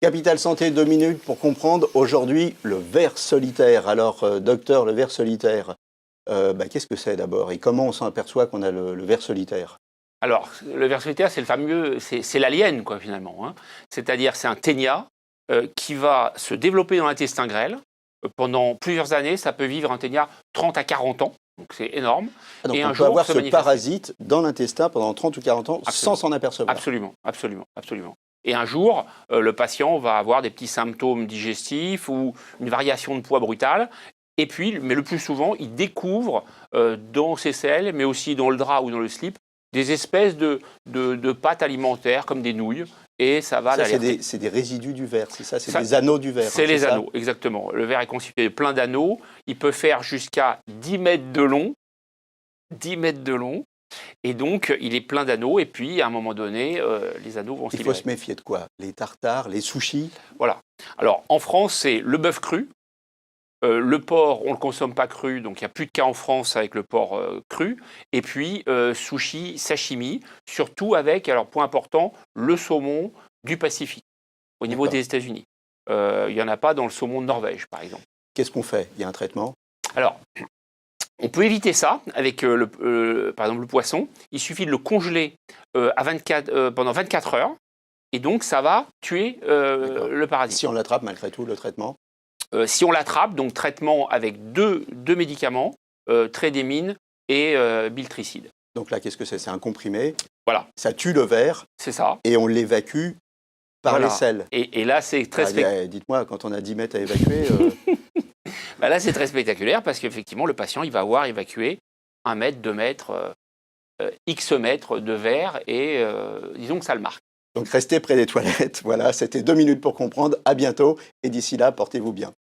Capital Santé, 2 minutes pour comprendre aujourd'hui le ver solitaire. Alors, docteur, le ver solitaire, qu'est-ce que c'est d'abord et comment on s'en aperçoit qu'on a le ver solitaire? Alors, le ver solitaire, c'est le fameux, c'est l'alien, quoi, finalement, hein. C'est-à-dire, c'est un ténia qui va se développer dans l'intestin grêle. Pendant plusieurs années, ça peut vivre un ténia 30 à 40 ans, donc c'est énorme. Ah, donc Et on un peut jour, avoir se ce manifester. parasite dans l'intestin pendant 30 ou 40 ans sans Absolument. s'en apercevoir. Absolument, absolument, absolument. Et un jour, le patient va avoir des petits symptômes digestifs ou une variation de poids brutale. Et puis, mais le plus souvent, il découvre dans ses selles, mais aussi dans le drap ou dans le slip, des espèces de pâtes alimentaires comme des nouilles. Et ça va Ça, l'alerter. c'est des résidus du ver, c'est ça? C'est Ça, des anneaux du ver, c'est hein, les ça? anneaux, exactement. Le ver est constitué de plein d'anneaux. Il peut faire jusqu'à 10 mètres de long. 10 mètres de long. Et donc, il est plein d'anneaux. Et puis, à un moment donné, les anneaux vont se Il faut libérer. se méfier de quoi? Les tartares, les sushis? Voilà. Alors, en France, c'est le bœuf cru. Le porc, on ne le consomme pas cru, donc il n'y a plus de cas en France avec le porc cru. Et puis, sushi, sashimi, surtout avec, alors point important, le saumon du Pacifique, au niveau D'accord. des États-Unis. Il n'y en a pas dans le saumon de Norvège, par exemple. Qu'est-ce qu'on fait? Il y a un traitement? Alors, on peut éviter ça avec, par exemple, le poisson. Il suffit de le congeler pendant 24 heures. Et donc, ça va tuer le parasite. Si on l'attrape malgré tout, le traitement? Si on l'attrape, donc traitement avec deux médicaments, trédémine et biltricide. Donc là, qu'est-ce que c'est? C'est un comprimé, Voilà, ça tue le ver c'est ça. et on l'évacue par Voilà. les selles. Et là, c'est très, Dites-moi, quand on a 10 mètres à évacuer, là, c'est très spectaculaire parce qu'effectivement, le patient, il va avoir évacué 1 mètre, 2 mètres, X mètres de verre et disons que ça le marque. donc restez près des toilettes. Voilà, c'était 2 minutes pour comprendre. À bientôt et d'ici là, portez-vous bien.